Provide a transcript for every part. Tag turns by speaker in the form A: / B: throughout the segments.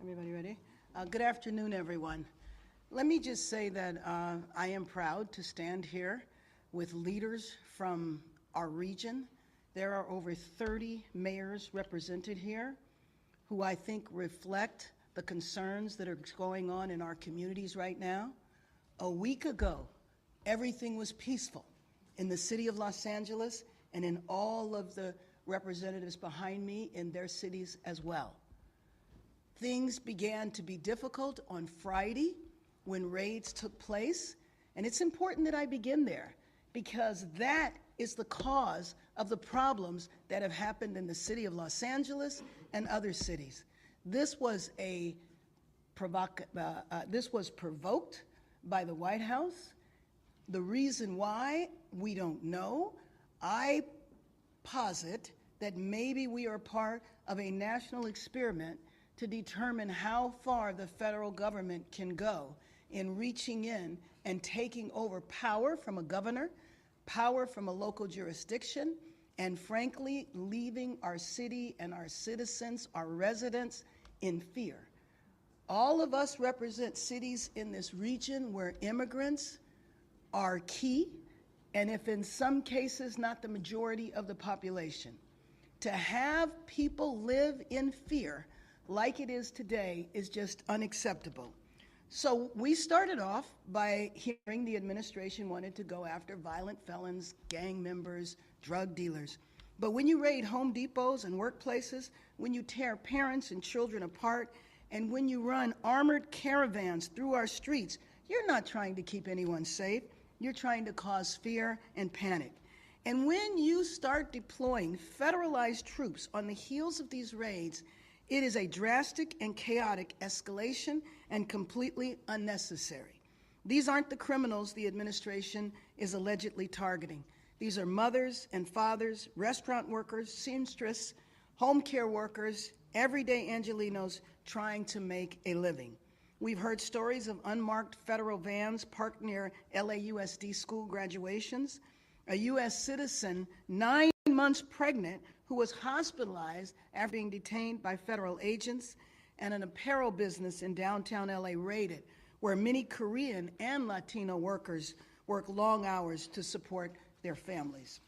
A: Everybody ready? Good afternoon, everyone. Let me just say that I am proud to stand here with leaders from our region. There are over 30 mayors represented here who I think reflect the concerns that are going on in our communities right now. A week ago, everything was peaceful in the city of Los Angeles and in all of the representatives behind me in their cities as well. Things began to be difficult on Friday when raids took place, and it's important that I begin there because that is the cause of the problems that have happened in the city of Los Angeles and other cities. This was provoked by the White House. The reason why, we don't know. I posit that maybe we are part of a national experiment to determine how far the federal government can go in reaching in and taking over power from a governor, power from a local jurisdiction, and frankly, leaving our city and our citizens, our residents, in fear. All of us represent cities in this region where immigrants are key, and if in some cases not the majority of the population. To have people live in fear like it is today is just unacceptable. So we started off by hearing the administration wanted to go after violent felons, gang members, drug dealers. But when you raid Home Depots and workplaces, when you tear parents and children apart, and when you run armored caravans through our streets, you're not trying to keep anyone safe. You're trying to cause fear and panic. And when you start deploying federalized troops on the heels of these raids, it is a drastic and chaotic escalation and completely unnecessary. These aren't the criminals the administration is allegedly targeting. These are mothers and fathers, restaurant workers, seamstress, home care workers, everyday Angelinos trying to make a living. We've heard stories of unmarked federal vans parked near LAUSD school graduations, a U.S. citizen 9 months pregnant who was hospitalized after being detained by federal agents, and an apparel business in downtown LA raided, where many Korean and Latino workers work long hours to support their families.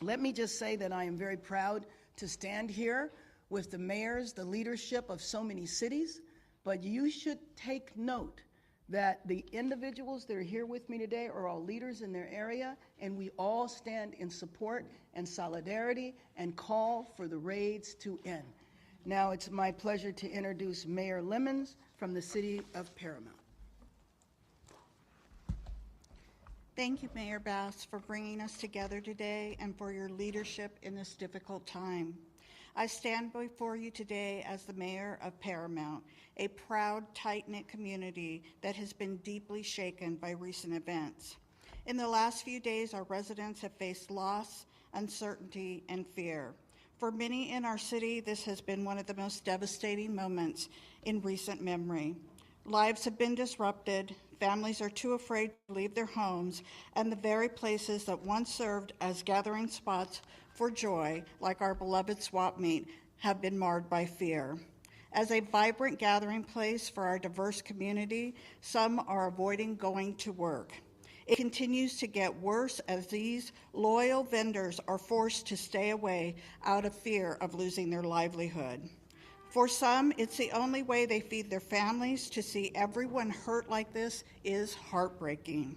A: Let me just say that I am very proud to stand here with the mayors, the leadership of so many cities, but you should take note that the individuals that are here with me today are all leaders in their area, and we all stand in support and solidarity and call for the raids to end. Now it's my pleasure to introduce Mayor Lemons from the city of Paramount.
B: Thank you, Mayor Bass, for bringing us together today and for your leadership in this difficult time. I stand before you today as the mayor of Paramount, a proud, tight-knit community that has been deeply shaken by recent events. In the last few days, our residents have faced loss, uncertainty, and fear. For many in our city, this has been one of the most devastating moments in recent memory. Lives have been disrupted, families are too afraid to leave their homes, and the very places that once served as gathering spots for joy, like our beloved swap meet, have been marred by fear. As a vibrant gathering place for our diverse community, some are avoiding going to work. It continues to get worse as these loyal vendors are forced to stay away out of fear of losing their livelihood. For some, it's the only way they feed their families. To see everyone hurt like this is heartbreaking.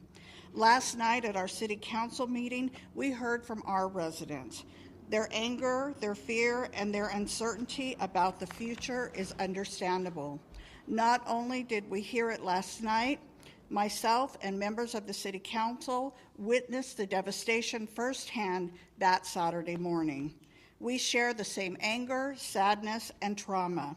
B: Last night at our city council meeting, we heard from our residents. Their anger, their fear, and their uncertainty about the future is understandable. Not only did we hear it last night, myself and members of the city council witnessed the devastation firsthand that Saturday morning. We share the same anger, sadness, and trauma.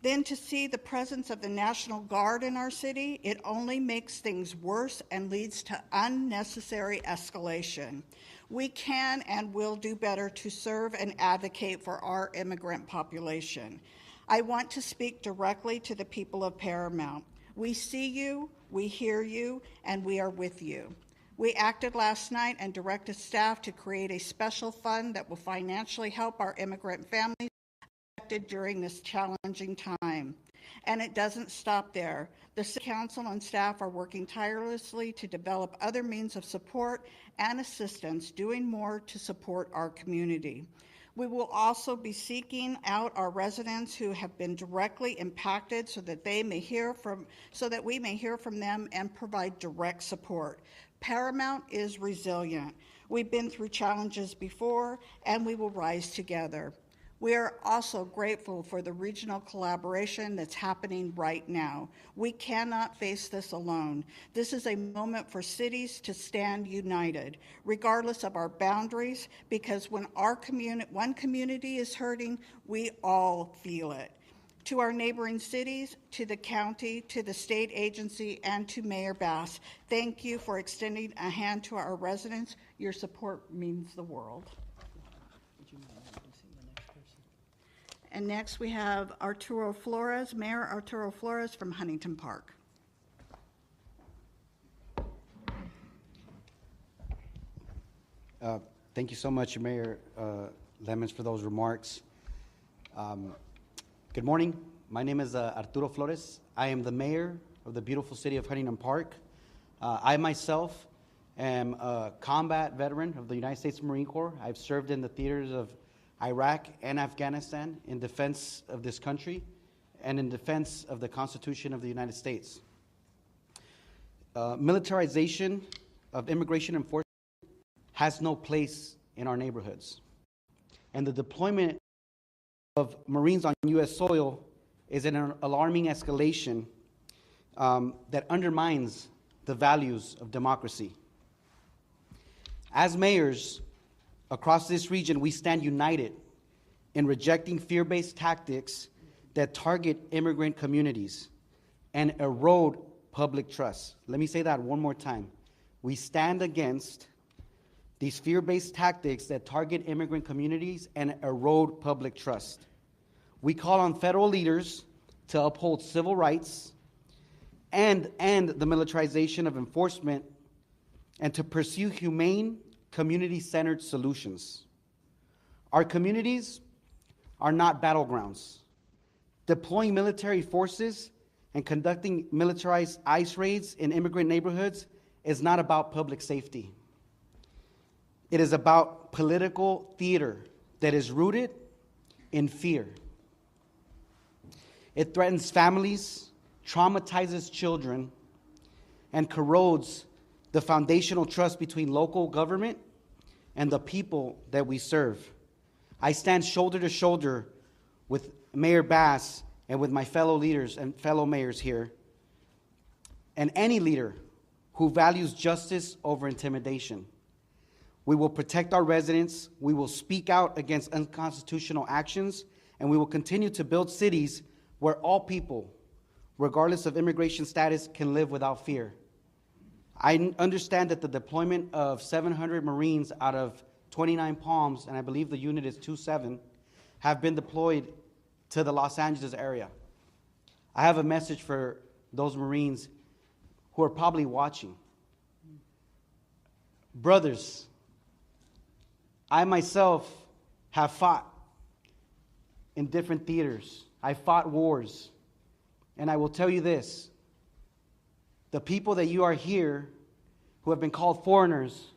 B: Then to see the presence of the National Guard in our city, it only makes things worse and leads to unnecessary escalation. We can and will do better to serve and advocate for our immigrant population. I want to speak directly to the people of Paramount. We see you, we hear you, and we are with you. We acted last night and directed staff to create a special fund that will financially help our immigrant families affected during this challenging time. And it doesn't stop there. The City Council and staff are working tirelessly to develop other means of support and assistance, doing more to support our community. We will also be seeking out our residents who have been directly impacted so that we may hear from them and provide direct support. Paramount is resilient. We've been through challenges before, and we will rise together. We are also grateful for the regional collaboration that's happening right now. We cannot face this alone. This is a moment for cities to stand united, regardless of our boundaries, because when one community is hurting, we all feel it. To our neighboring cities, to the county, to the state agency, and to Mayor Bass, thank you for extending a hand to our residents. Your support means the world. And next we have Arturo Flores, Mayor Arturo Flores from Huntington Park.
C: Thank you so much, Mayor Lemons, for those remarks. Good morning. My name is Arturo Flores. I am the mayor of the beautiful city of Huntington Park. I myself am a combat veteran of the United States Marine Corps. I've served in the theaters of Iraq and Afghanistan in defense of this country and in defense of the Constitution of the United States. Militarization of immigration enforcement has no place in our neighborhoods. And the deployment of Marines on U.S. soil is an alarming escalation that undermines the values of democracy. As mayors across this region, we stand united in rejecting fear-based tactics that target immigrant communities and erode public trust. Let me say that one more time. We stand against these fear-based tactics that target immigrant communities and erode public trust. We call on federal leaders to uphold civil rights and end the militarization of enforcement and to pursue humane, community-centered solutions. Our communities are not battlegrounds. Deploying military forces and conducting militarized ICE raids in immigrant neighborhoods is not about public safety. It is about political theater that is rooted in fear. It threatens families, traumatizes children, and corrodes the foundational trust between local government and the people that we serve. I stand shoulder to shoulder with Mayor Bass and with my fellow leaders and fellow mayors here, and any leader who values justice over intimidation. We will protect our residents, we will speak out against unconstitutional actions, and we will continue to build cities where all people, regardless of immigration status, can live without fear. I understand that the deployment of 700 Marines out of 29 Palms, and I believe the unit is 27, have been deployed to the Los Angeles area. I have a message for those Marines who are probably watching. Brothers, I myself have fought in different theaters. I fought wars. And I will tell you this. The people that you are here who have been called foreigners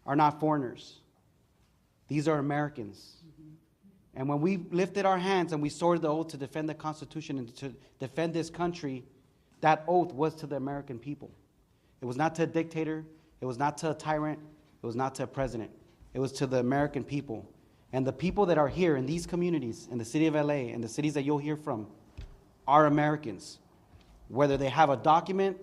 C: are not foreigners. These are Americans. And when we lifted our hands and we swore the oath to defend the Constitution and to defend this country, that oath was to the American people. It was not to a dictator. It was not to a tyrant. It was not to a president. It was to the American people. And the people that are here in these communities, in the city of LA, and the cities that you'll hear from, are Americans. Whether they have a document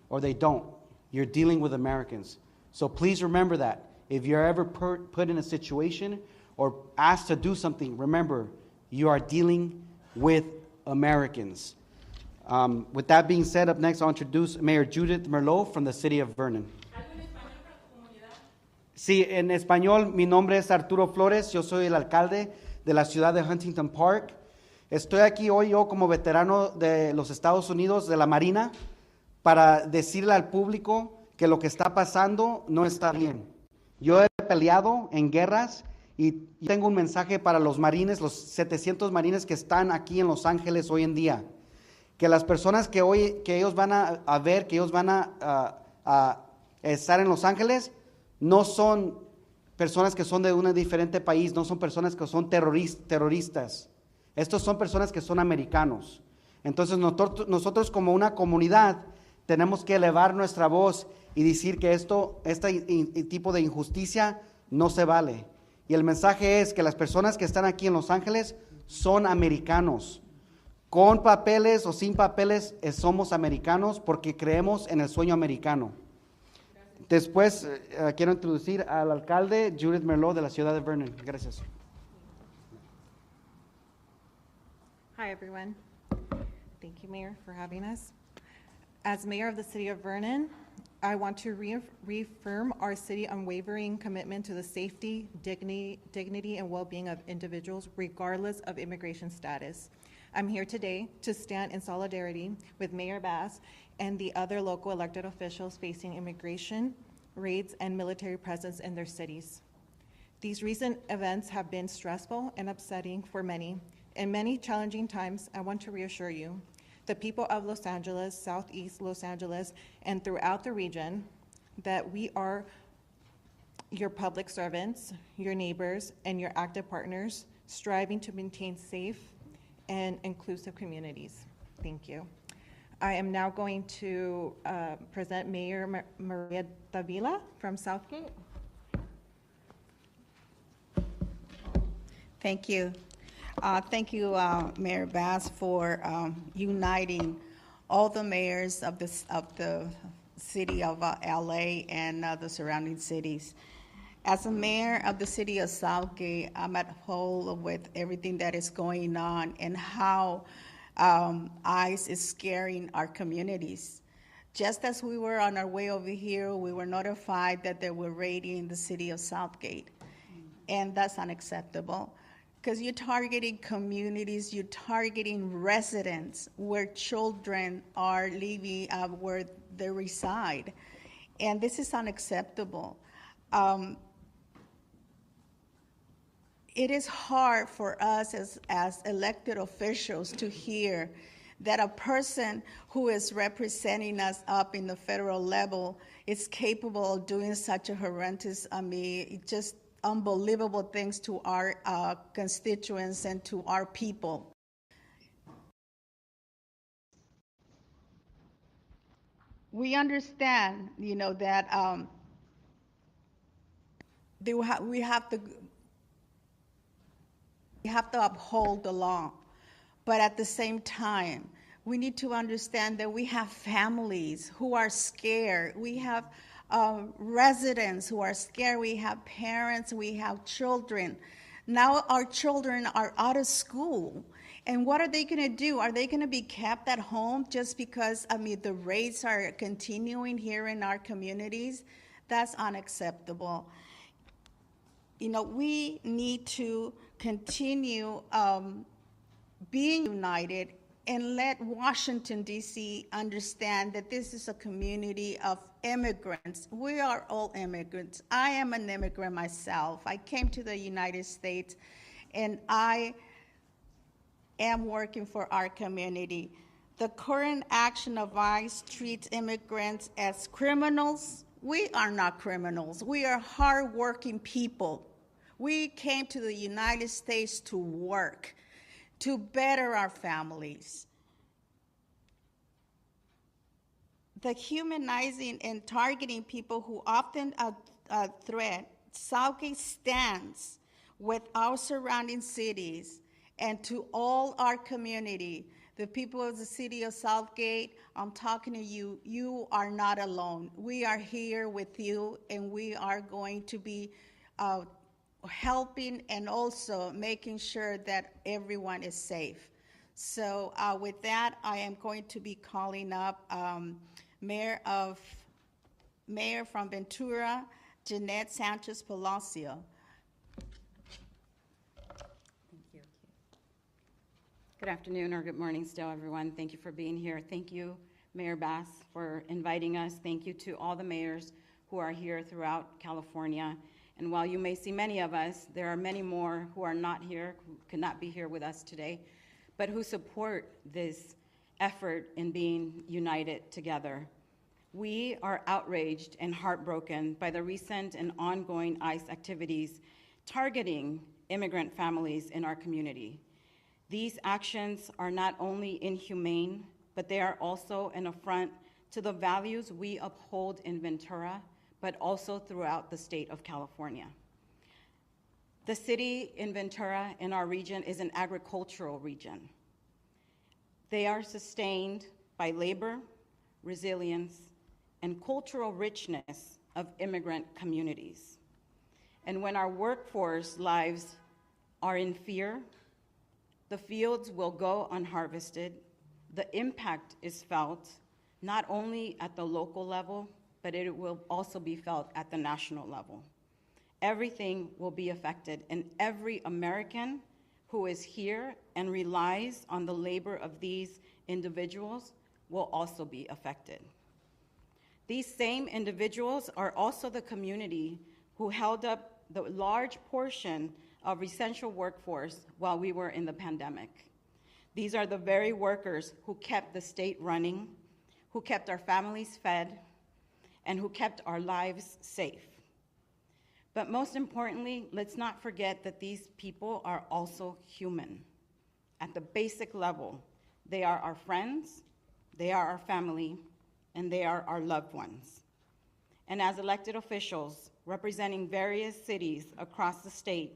C: or they don't, you're dealing with Americans. So please remember that. If you're ever put in a situation or asked to do something, remember, you are dealing with Americans. With that being said, up next I'll introduce Mayor Judith Merlot from the city of Vernon. Sí, en español, mi nombre es Arturo Flores, yo soy el alcalde de la ciudad de Huntington Park. Estoy aquí hoy yo como veterano de los Estados Unidos, de la Marina, para decirle al público que lo que está pasando no está bien. Yo he peleado en guerras y tengo un mensaje para los marines, los 700 marines que están aquí en Los Ángeles hoy en día. que las personas que hoy, que ellos van a ver, que ellos van a estar en Los Ángeles, no son personas que son de un diferente país, no son personas que son terroristas. Estos son personas que son americanos. Entonces nosotros como una comunidad tenemos que elevar nuestra voz y decir que este tipo de injusticia no se vale. Y el mensaje es que las personas que están aquí en Los Ángeles son americanos. Con papeles o sin papeles, somos americanos porque creemos en el sueño americano. Después quiero introducir al alcalde Judith Merlot de la ciudad de Vernon. Gracias.
D: Hi, everyone. Thank you, Mayor, for having us. As Mayor of the City of Vernon, I want to reaffirm our city's unwavering commitment to the safety, dignity, and well-being of individuals, regardless of immigration status. I'm here today to stand in solidarity with Mayor Bass and the other local elected officials facing immigration, raids, and military presence in their cities. These recent events have been stressful and upsetting for many. In many challenging times, I want to reassure you, the people of Los Angeles, Southeast Los Angeles, and throughout the region, that we are your public servants, your neighbors, and your active partners, striving to maintain safe and inclusive communities. Thank you. I am now going to present Mayor Maria Davila from Southgate.
B: Thank you. Thank you, Mayor Bass, for uniting all the mayors of the city of LA and the surrounding cities. As a mayor of the city of Southgate, I'm at hold with everything that is going on and how ICE is scaring our communities. Just as we were on our way over here, we were notified that they were raiding the city of Southgate. And that's unacceptable because you're targeting communities, you're targeting residents where children are living, where they reside. And this is unacceptable. It is hard for us as elected officials to hear that a person who is representing us up in the federal level is capable of doing such a horrendous, just unbelievable things to our constituents and to our people. We understand, that we have to uphold the law. But at the same time, we need to understand that we have families who are scared. We have residents who are scared. We have parents. We have children. Now our children are out of school. And what are they going to do? Are they going to be kept at home just because, the raids are continuing here in our communities? That's unacceptable. We need to continue being united and let Washington, D.C. understand that this is a community of immigrants. We are all immigrants. I am an immigrant myself. I came to the United States, and I am working for our community. The current action of ICE treats immigrants as criminals. We are not criminals. We are hardworking people. We came to the United States to work, to better our families. The humanizing and targeting people who often threat, Southgate stands with our surrounding cities and to all our community. The people of the city of Southgate, I'm talking to you. You are not alone. We are here with you, and we are going to be helping and also making sure that everyone is safe. So with that, I am going to be calling up Mayor from Ventura, Jeanette Sanchez Palacio.
E: Thank you. Good afternoon or good morning still, everyone. Thank you for being here. Thank you, Mayor Bass, for inviting us. Thank you to all the mayors who are here throughout California. And while you may see many of us, there are many more who are not here, who could not be here with us today, but who support this effort in being united together. We are outraged and heartbroken by the recent and ongoing ICE activities targeting immigrant families in our community. These actions are not only inhumane, but they are also an affront to the values we uphold in Ventura, but also throughout the state of California. The city in Ventura in our region is an agricultural region. They are sustained by labor, resilience, and cultural richness of immigrant communities. And when our workforce lives are in fear, the fields will go unharvested. The impact is felt not only at the local level, but it will also be felt at the national level. Everything will be affected, and every American who is here and relies on the labor of these individuals will also be affected. These same individuals are also the community who held up the large portion of essential workforce while we were in the pandemic. These are the very workers who kept the state running, who kept our families fed, and who kept our lives safe. But most importantly, let's not forget that these people are also human. At the basic level, they are our friends, they are our family, and they are our loved ones. And as elected officials representing various cities across the state,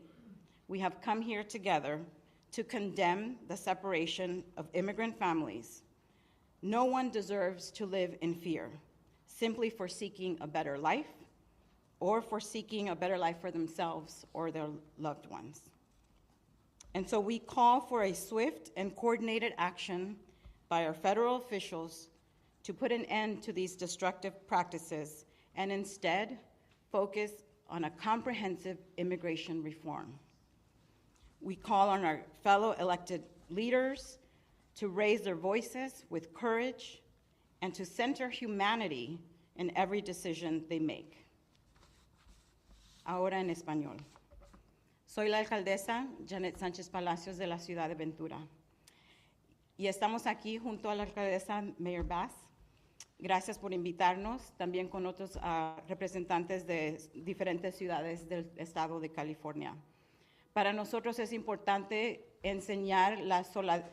E: we have come here together to condemn the separation of immigrant families. No one deserves to live in fear, simply for seeking a better life or for seeking a better life for themselves or their loved ones. And so we call for a swift and coordinated action by our federal officials to put an end to these destructive practices and instead focus on a comprehensive immigration reform. We call on our fellow elected leaders to raise their voices with courage and to center humanity in every decision they make. Ahora en español. Soy la alcaldesa Janet Sánchez Palacios de la ciudad de Ventura. Y estamos aquí junto a la alcaldesa Mayor Bass. Gracias por invitarnos, también con otros representantes de diferentes ciudades del estado de California. Para nosotros es importante enseñar la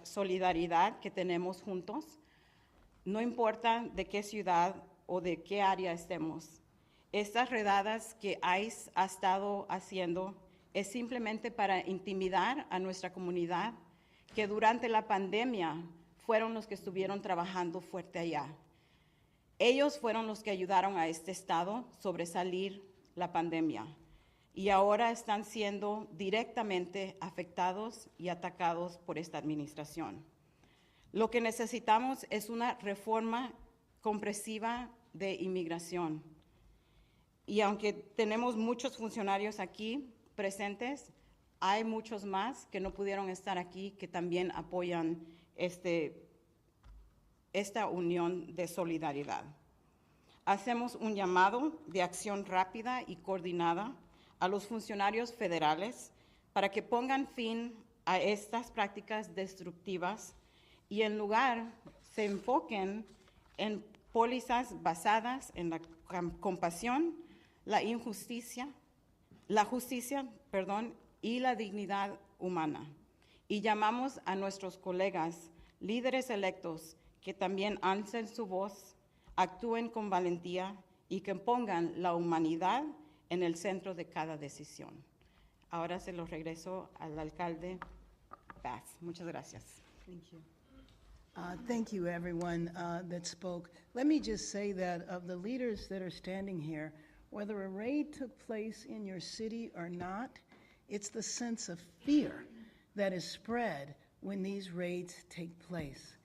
E: solidaridad que tenemos juntos, no importa de qué ciudad o de qué área estemos. Estas redadas que ICE ha estado haciendo es simplemente para intimidar a nuestra comunidad, que durante la pandemia fueron los que estuvieron trabajando fuerte allá. Ellos fueron los que ayudaron a este estado a sobresalir la pandemia y ahora están siendo directamente afectados y atacados por esta administración. Lo que necesitamos es una reforma comprensiva de inmigración. Y aunque tenemos muchos funcionarios aquí presentes, hay muchos más que no pudieron estar aquí que también apoyan esta unión de solidaridad. Hacemos un llamado de acción rápida y coordinada a los funcionarios federales para que pongan fin a estas prácticas destructivas y en lugar se enfoquen en pólizas basadas en la compasión, la justicia, y la dignidad humana. Y llamamos a nuestros colegas, líderes electos, que también alcen su voz, actúen con valentía y que pongan la humanidad en el centro de cada decisión. Ahora se lo regreso al alcalde Bass. Muchas gracias.
A: Thank you. Thank you, everyone that spoke. Let me just say that of the leaders that are standing here, whether a raid took place in your city or not, it's the sense of fear that is spread when these raids take place.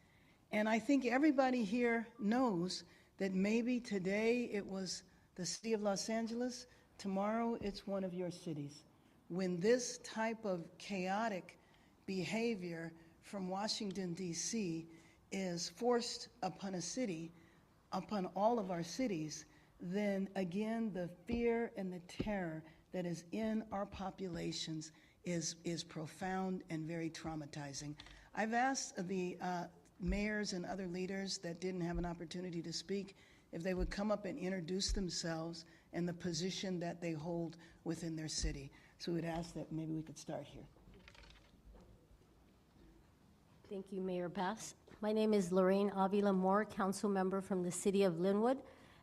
A: And I think everybody here knows that maybe today it was the city of Los Angeles, tomorrow it's one of your cities. When this type of chaotic behavior from Washington, D.C. is forced upon a city, upon all of our cities, then again the fear and the terror that is in our populations is profound and very traumatizing. I've asked the mayors and other leaders that didn't have an opportunity to speak, if they would come up and introduce themselves and the position that they hold within their city. So we'd ask that maybe we could start here.
F: Thank you, Mayor Bass. My name is Lorraine Avila Moore, council member from the city of Linwood,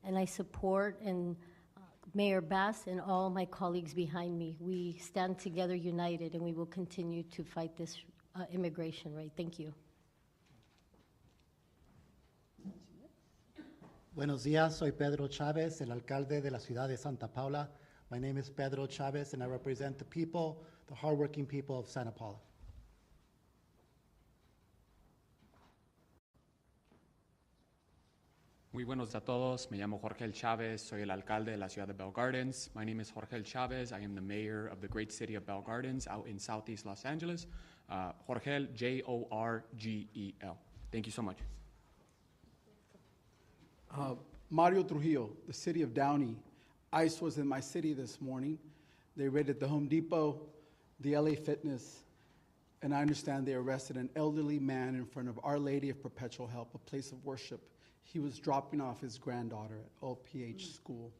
F: and I support Mayor Bass and all my colleagues behind me. We stand together united, and we will continue to fight this immigration rate. Thank you.
G: Buenos días, soy Pedro Chavez, el alcalde de la ciudad de Santa Paula. My name is Pedro Chavez, and I represent the people, the hardworking people of Santa Paula.
H: Muy buenos días a todos. Me llamo Jorge El Chávez. Soy el alcalde de la ciudad de Bell Gardens. My name is Jorge El Chávez. I am the mayor of the great city of Bell Gardens out in southeast Los Angeles. Jorgel, Jorgel. Thank you so much.
I: Mario Trujillo, the city of Downey. ICE was in my city this morning. They raided the Home Depot, the LA Fitness, and I understand they arrested an elderly man in front of Our Lady of Perpetual Help, a place of worship. He was dropping off his granddaughter at OPH school.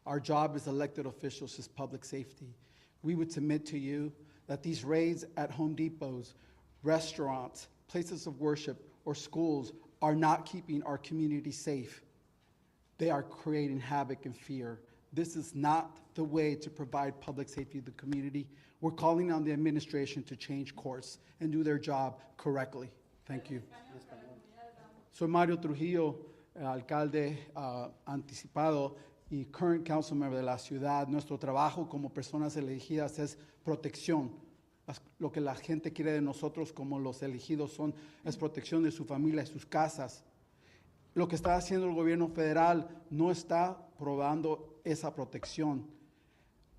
I: Our job as elected officials is public safety. We would submit to you that these raids at Home Depots, restaurants, places of worship, or schools are not keeping our community safe. They are creating havoc and fear. This is not the way to provide public safety to the community. We're calling on the administration to change course and do their job correctly. Thank you. Soy Mario Trujillo, alcalde anticipado y current council member de la ciudad. Nuestro trabajo como personas elegidas es protección. Lo que la gente quiere de nosotros como los elegidos es protección de su familia y sus casas. Lo que está haciendo el gobierno federal no está probando esa protección.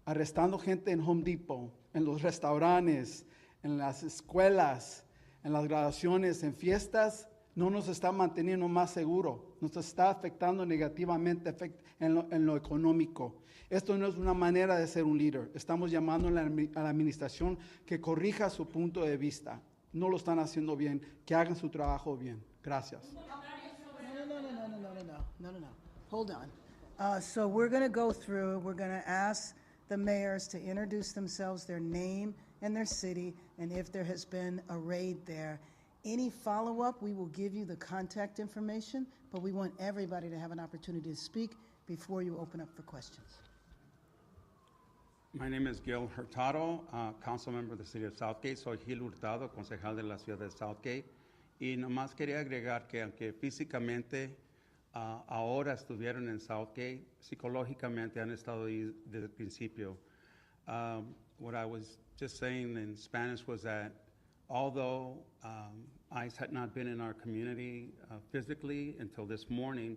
I: Arrestando gente en Home Depot, en los restaurantes, en las escuelas, en las graduaciones, en fiestas, no nos está manteniendo más seguro, nos está afectando negativamente en lo económico. Esto no es una manera de ser un líder. Estamos llamando a la administración que corrija su punto de vista. No lo están haciendo bien, que hagan su trabajo bien. Gracias.
A: No. Hold on. So we're going to go through, we're going to ask the mayors to introduce themselves, their name and their city, and if there has been a raid there. Any follow-up, we will give you the contact information, but we want everybody to have an opportunity to speak before you open up for questions.
J: My name is Gil Hurtado, council member of the city of Southgate. Soy Gil Hurtado, concejal de la ciudad de Southgate. Y nomás quería agregar que aunque físicamente ahora estuvieron en Southgate, psicológicamente han estado ahí desde el principio. What I was just saying in Spanish was that although ICE had not been in our community physically until this morning,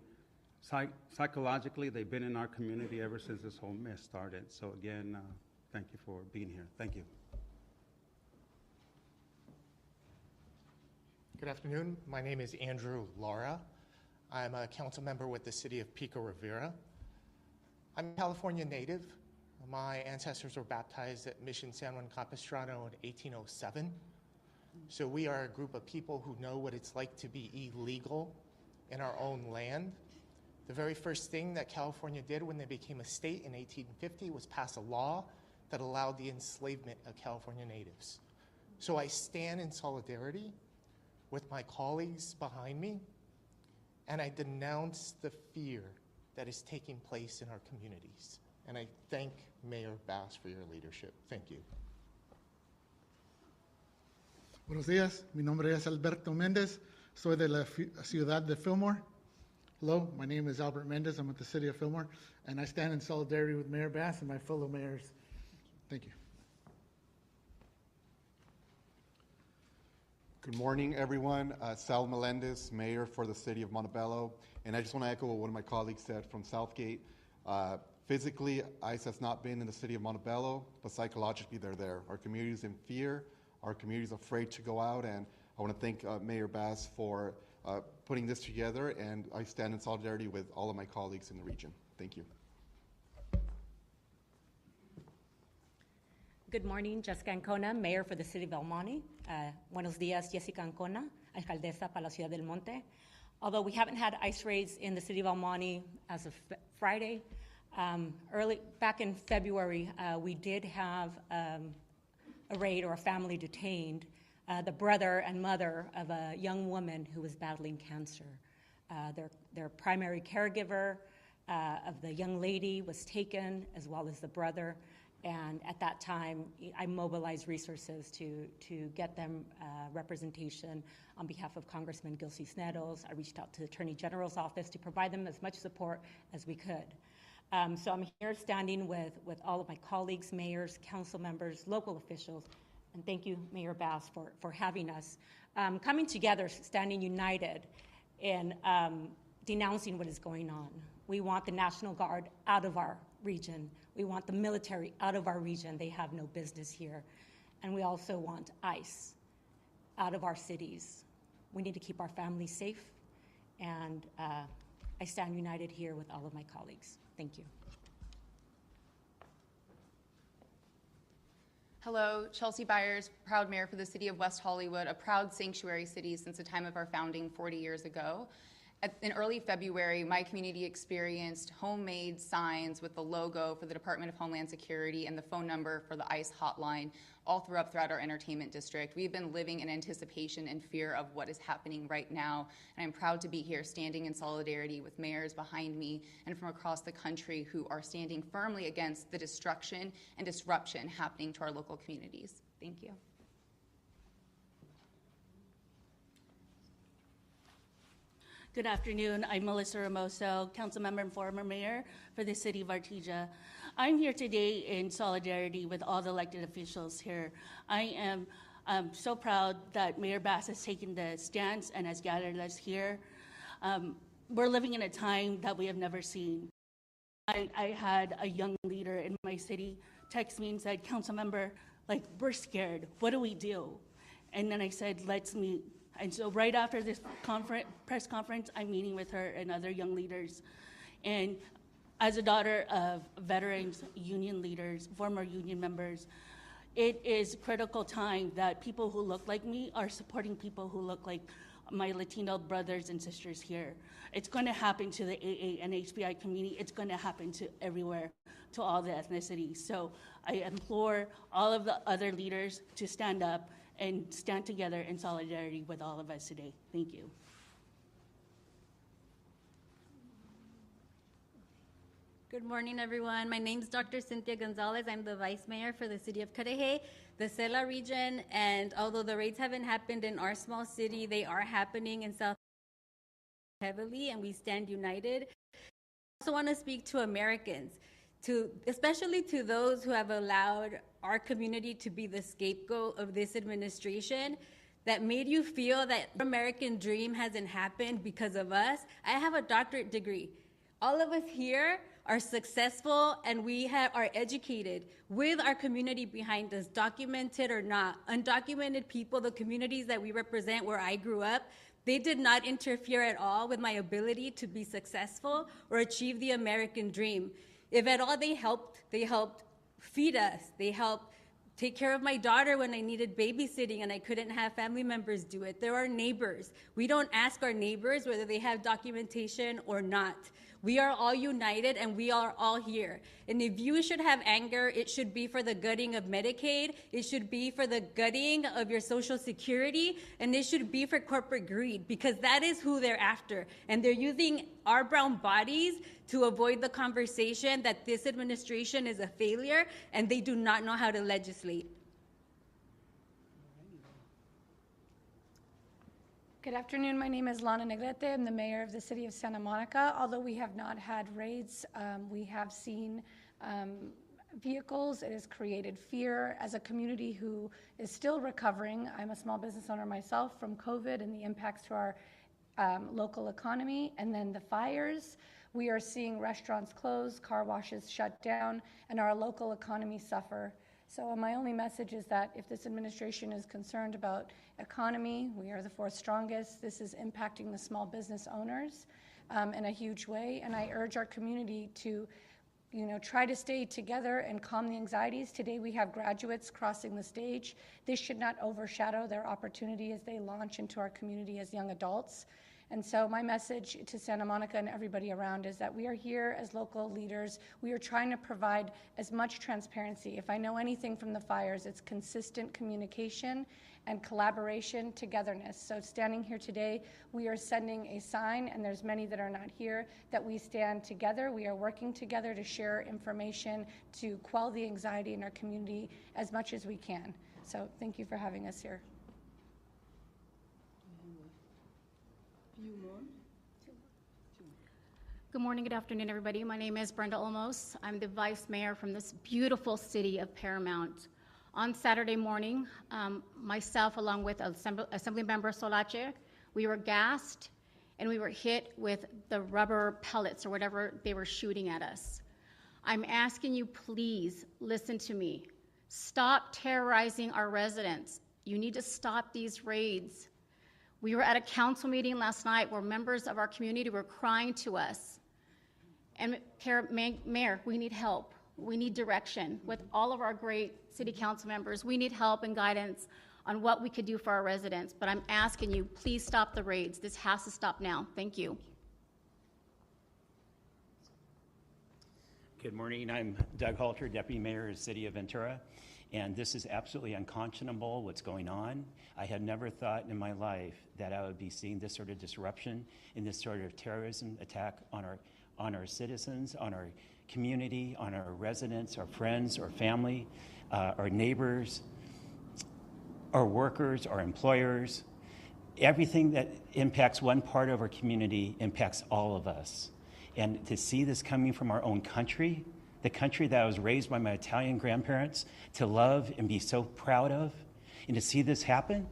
J: psychologically they've been in our community ever since this whole mess started. So again, thank you for being here. Thank you.
K: Good afternoon. My name is Andrew Lara. I'm a council member with the city of Pico Rivera. I'm a California native. My ancestors were baptized at Mission San Juan Capistrano in 1807. So we are a group of people who know what it's like to be illegal in our own land. The very first thing that California did when they became a state in 1850 was pass a law that allowed the enslavement of California natives. So I stand in solidarity with my colleagues behind me, and I denounce the fear that is taking place in our communities. And I thank Mayor Bass for your leadership. Thank you.
L: Buenos días, mi nombre es Alberto Méndez, soy de la ciudad de Fillmore. Hello, my name is Albert Méndez, I'm with the city of Fillmore, and I stand in solidarity with Mayor Bass and my fellow mayors. Thank you.
M: Good morning, everyone. Sal Melendez, mayor for the city of Montebello, and I just want to echo what one of my colleagues said from Southgate. Physically, ICE has not been in the city of Montebello, but psychologically they're there. Our community is in fear. Our community is afraid to go out, and I want to thank Mayor Bass for putting this together, and I stand in solidarity with all of my colleagues in the region. Thank you.
N: Good morning, Jessica Ancona, mayor for the city of El Monte. Buenos dias, Jessica Ancona, alcaldesa para la Ciudad del Monte. Although we haven't had ICE raids in the city of El Monte as of Friday, back in February, we did have a raid or a family detained, the brother and mother of a young woman who was battling cancer. Their primary caregiver of the young lady was taken, as well as the brother. And at that time, I mobilized resources to get them representation on behalf of Congressman Gil Cisneros. I reached out to the Attorney General's office to provide them as much support as we could. So I'm here standing with all of my colleagues, mayors, council members, local officials, and thank you, Mayor Bass, for having us. Coming together, standing united in denouncing what is going on. We want the National Guard out of our region. We want the military out of our region. They have no business here. And we also want ICE out of our cities. We need to keep our families safe. And I stand united here with all of my colleagues. Thank you.
O: Hello, Chelsea Byers, proud mayor for the city of West Hollywood, a proud sanctuary city since the time of our founding 40 years ago. In early February, my community experienced homemade signs with the logo for the Department of Homeland Security and the phone number for the ICE hotline all throughout our entertainment district. We've been living in anticipation and fear of what is happening right now, and I'm proud to be here standing in solidarity with mayors behind me and from across the country who are standing firmly against the destruction and disruption happening to our local communities. Thank you.
P: Good afternoon. I'm Melissa Ramoso, council member and former mayor for the city of Artesia. I'm here today in solidarity with all the elected officials here. I am so proud that Mayor Bass has taken the stance and has gathered us here. We're living in a time that we have never seen. I had a young leader in my city text me and said, council member, like, we're scared. What do we do? And then I said, let's meet. And so right after this press conference, I'm meeting with her and other young leaders. And as a daughter of veterans, union leaders, former union members, it is critical time that people who look like me are supporting people who look like my Latino brothers and sisters here. It's going to happen to the AA and HBI community. It's going to happen to everywhere, to all the ethnicities. So I implore all of the other leaders to stand up and stand together in solidarity with all of us today. Thank you.
Q: Good morning, everyone. My name is Dr. Cynthia Gonzalez. I'm the vice mayor for the city of Cudahy, the Cela region, and although the raids haven't happened in our small city, they are happening in South heavily, and we stand united. I also want to speak to Americans, especially to those who have allowed our community to be the scapegoat of this administration, that made you feel that your American dream hasn't happened because of us. I have a doctorate degree. All of us here are successful, and we are educated with our community behind us, documented or not. Undocumented people, the communities that we represent where I grew up, they did not interfere at all with my ability to be successful or achieve the American dream. If at all they helped feed us. They helped take care of my daughter when I needed babysitting and I couldn't have family members do it. There are neighbors. We don't ask our neighbors whether they have documentation or not. We are all united and we are all here. And if you should have anger, it should be for the gutting of Medicaid, it should be for the gutting of your Social Security, and it should be for corporate greed, because that is who they're after. And they're using our brown bodies to avoid the conversation that this administration is a failure and they do not know how to legislate.
R: Good afternoon. My name is Lana Negrete. I'm the mayor of the city of Santa Monica. Although we have not had raids, we have seen vehicles. It has created fear as a community who is still recovering. I'm a small business owner myself from COVID and the impacts to our local economy. And then the fires. We are seeing restaurants close, car washes shut down, and our local economy suffer. So my only message is that if this administration is concerned about economy, we are the fourth strongest. This is impacting the small business owners in a huge way. And I urge our community to try to stay together and calm the anxieties. Today we have graduates crossing the stage. This should not overshadow their opportunity as they launch into our community as young adults. And so my message to Santa Monica and everybody around is that we are here as local leaders. We are trying to provide as much transparency. If I know anything from the fires, it's consistent communication and collaboration, togetherness. So standing here today, we are sending a sign, and there's many that are not here, that we stand together. We are working together to share information, to quell the anxiety in our community as much as we can. So thank you for having us here.
S: Good morning, good afternoon, everybody. My name is Brenda Olmos. I'm the vice mayor from this beautiful city of Paramount. On Saturday morning, myself, along with Assemblymember Solache, we were gassed and we were hit with the rubber pellets or whatever they were shooting at us. I'm asking you, please listen to me. Stop terrorizing our residents. You need to stop these raids. We were at a council meeting last night where members of our community were crying to us. And Mayor, we need help. We need direction. With all of our great city council members, we need help and guidance on what we could do for our residents. But I'm asking you, please stop the raids. This has to stop now. Thank you.
T: Good morning. I'm Doug Halter, Deputy Mayor of the City of Ventura. And this is absolutely unconscionable, what's going on. I had never thought in my life that I would be seeing this sort of disruption and this sort of terrorism attack on our citizens, on our community, on our residents, our friends, our family, our neighbors, our workers, our employers. Everything that impacts one part of our community impacts all of us. And to see this coming from our own country, the country that I was raised by my Italian grandparents to love and be so proud of, and to see this happen,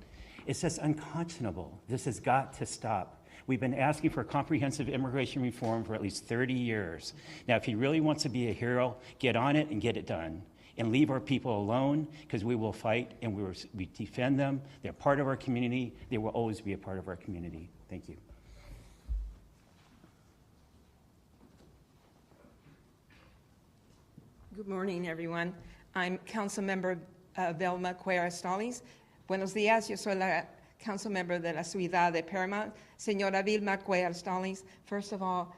T: it's just unconscionable. This has got to stop. We've been asking for comprehensive immigration reform for at least 30 years. Now, if he really wants to be a hero, get on it and get it done. And leave our people alone, because we will fight and we defend them. They're part of our community. They will always be a part of our community. Thank you.
U: Good morning, everyone. I'm Councilmember Velma Cuellar Stallings. Buenos días, yo soy la Councilmember de la Ciudad de Paramount, Señora Vilma Cuellar Stallings. First of all,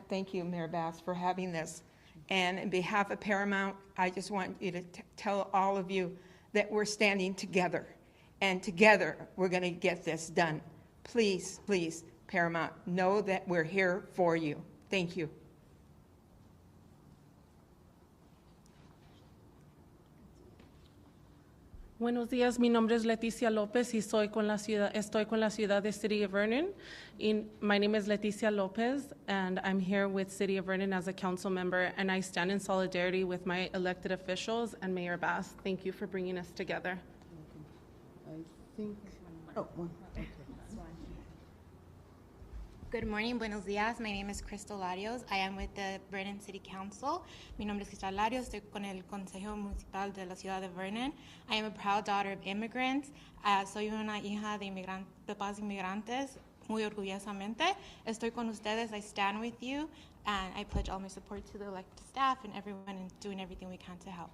U: thank you, Mayor Bass, for having this. And on behalf of Paramount, I just want you to tell all of you that we're standing together. And together, we're going to get this done. Please, please, Paramount, know that we're here for you. Thank you.
V: Buenos días, mi nombre es Leticia López y estoy con la ciudad de City of Vernon. My name is Leticia López and I'm here with City of Vernon as a council member, and I stand in solidarity with my elected officials and Mayor Bass. Thank you for bringing us together.
A: I think, oh, one, okay.
W: Good morning, buenos días. My name is Crystal Larios. I am with the Vernon City Council. Mi nombre es Crystal Larios. Estoy con el Consejo Municipal de la Ciudad de Vernon. I am a proud daughter of immigrants. Soy una hija de papás inmigrantes. Muy orgullosamente. Estoy con ustedes. I stand with you. And I pledge all my support to the elected staff and everyone in doing everything we can to help.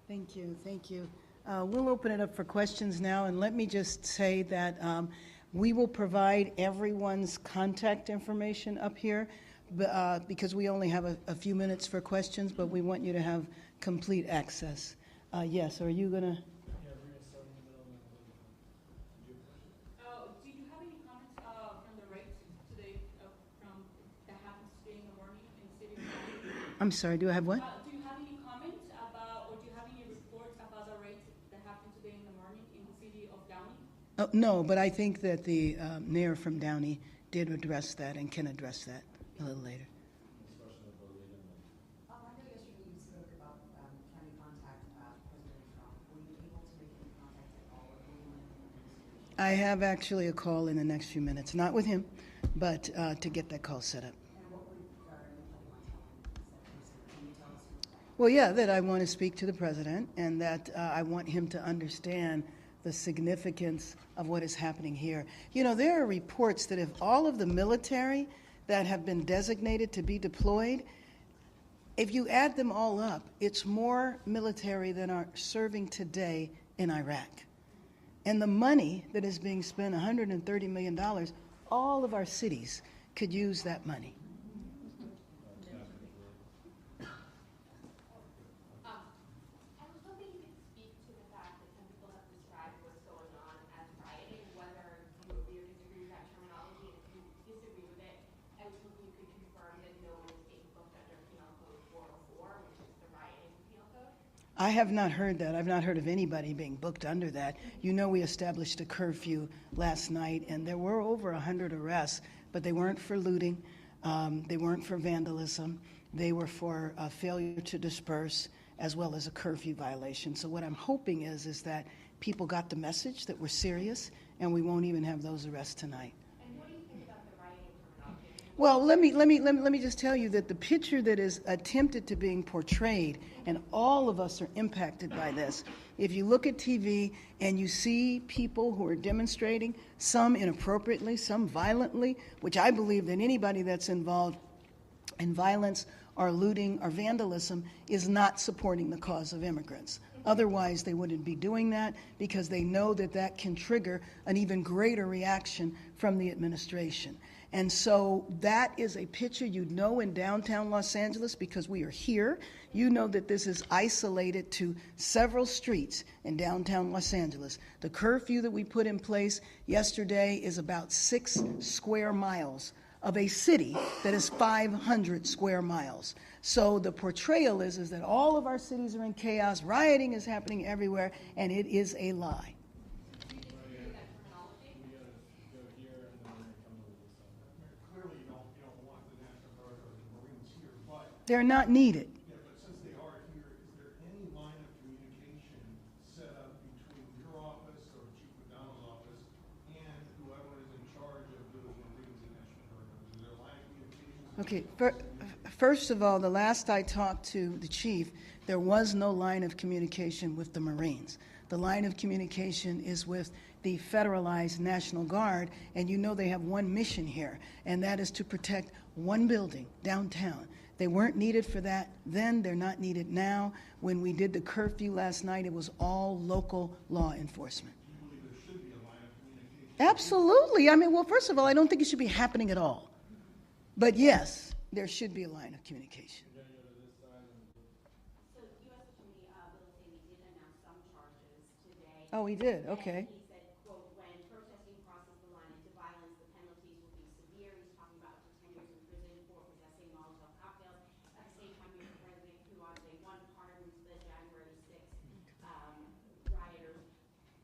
A: Thank you, thank you. We'll open it up for questions now, and let me just say that we will provide everyone's contact information up here because we only have a few minutes for questions, but we want you to have complete access. Yes, are you going to?
X: Do you have any comments from the riots today that happened today in the morning in the city of Downey?
A: I'm sorry, do I have what?
X: Do you have any comments about, or do you have any reports about the riots that happened today in the morning in the city of Downey?
A: No, but I think that the mayor from Downey did address that and can address that a little later. I have actually a call in the next few minutes, not with him, but to get that call set up. Well, yeah, that I want to speak to the president and that I want him to understand the significance of what is happening here. You know, there are reports that if all of the military that have been designated to be deployed If you add them all up, it's more military than are serving today in Iraq. And the money that is being spent, $130 million, all of our cities could use that money.
B: I was hoping you could speak to the fact that some people have described what's going on as rioting, whether you agree or disagree with that terminology. If you disagree with it, I was hoping you could confirm that no one is being booked under Penal Code 404, which is the rioting penal code.
A: I have not heard that. I've not heard of anybody being booked under that. You know, we established a curfew last night, and there were over 100 arrests, but they weren't for looting. They weren't for vandalism. They were for failure to disperse, as well as a curfew violation. So what I'm hoping is that people got the message that we're serious, and we won't even have those arrests tonight.
B: And what do you think about the rioting terminology?
A: Well, let me just tell you that the picture that is attempted to being portrayed, and all of us are impacted by this. If you look at TV and you see people who are demonstrating, some inappropriately, some violently, which I believe that anybody that's involved in violence or looting or vandalism is not supporting the cause of immigrants. Otherwise, they wouldn't be doing that, because they know that that can trigger an even greater reaction from the administration. And so that is a picture you'd know in downtown Los Angeles, because we are here. You know that this is isolated to several streets in downtown Los Angeles. The curfew that we put in place yesterday is about 6 square miles of a city that is 500 square miles. So the portrayal is that all of our cities are in chaos, rioting is happening everywhere, and it is a lie. They're not needed.
C: Yeah, but since they are here, is there any line of communication set up between your office or Chief McDonald's office and whoever is in charge of those Marines in National Guard? Is there a line of communication?
A: Okay, first of all, the last I talked to the chief, there was no line of communication with the Marines. The line of communication is with the federalized National Guard, and you know they have one mission here, and that is to protect one building downtown. They weren't needed for that then, they're not needed now. When we did the curfew last night, it was all local law enforcement.
C: Do you believe there should be a line of communication?
A: Absolutely. I mean, well, first of all, I don't think it should be happening at all. But yes, there should be a line of communication.
B: So U.S. Attorney Bill Daley did announce some charges today.
A: Oh, he did, okay.
B: And he said, quote, when protesting crosses the line into violence, the penalties will be severe. He's talking about up to 10 years in prison for possessing Molotov cocktails. At the same time, you have President who on day one pardons the January 6th rioters.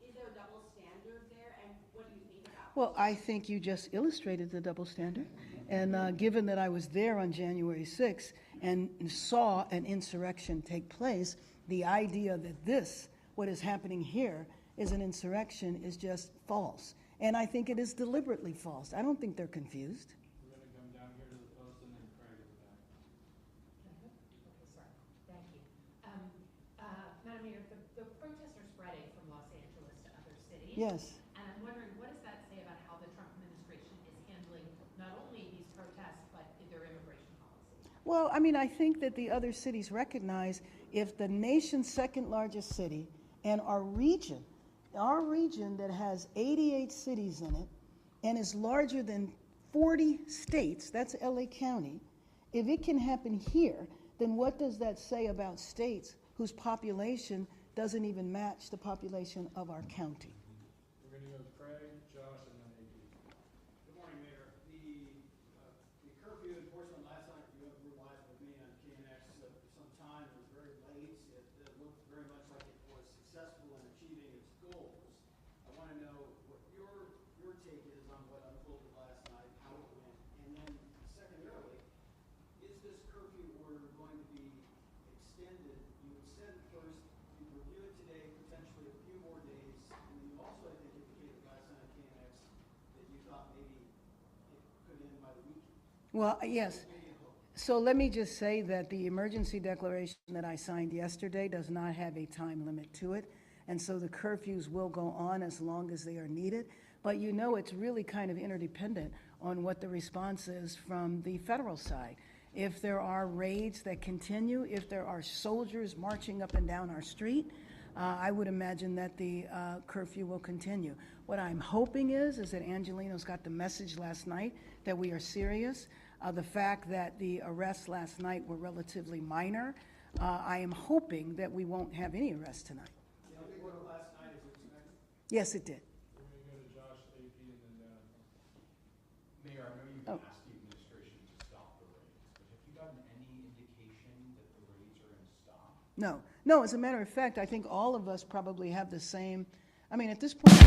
B: Is there a double standard there, and what do you think about it?
A: Well, I think you just illustrated the double standard. And given that I was there on January 6th and saw an insurrection take place, the idea that this, what is happening here, is an insurrection is just false. And I think it is deliberately false. I don't think they're confused.
D: We're going to come down here to the post and then Craig is back.
E: Okay, sorry. Thank you. Madam Mayor, the protests are spreading from Los Angeles to other cities.
A: Yes.
E: And I'm wondering, what does that say about how the Trump administration is handling not only these protests, but their immigration policy?
A: Well, I mean, I think that the other cities recognize if the nation's second largest city and our region that has 88 cities in it and is larger than 40 states, that's LA County, if it can happen here, then what does that say about states whose population doesn't even match the population of our county?
D: We're going to go with Craig, Josh, and then AP.
Y: Good morning, Mayor. The curfew enforcement last night, you were live with me on KNX for some time. It was very late. It looked very much like it was successful in achieving its goals. I want to know what your take is on what unfolded last night, how it went, and then secondarily, is this curfew order going to be extended? You had said first you'd review it today, potentially a few more days, and then you also, I think, indicated last night on KNX that you thought maybe it could end by the weekend.
A: Well, yes. So let me just say that the emergency declaration that I signed yesterday does not have a time limit to it. And so the curfews will go on as long as they are needed. But you know, it's really kind of interdependent on what the response is from the federal side. if there are raids that continue, if there are soldiers marching up and down our street, I would imagine that the curfew will continue. What I'm hoping is that Angelino's got the message last night that we are serious. The fact that the arrests last night were relatively minor, I am hoping that we won't have any arrests tonight.
Y: The big one last night, as you expected?
A: Yes, it did.
D: We're going to go to Josh, AP, and then Dan.
F: Mayor, I know you've asked the administration to stop the raids, but have you gotten any indication that the raids are going to stop?
A: No, as a matter of fact, I think all of us probably have the same, I mean, at this point,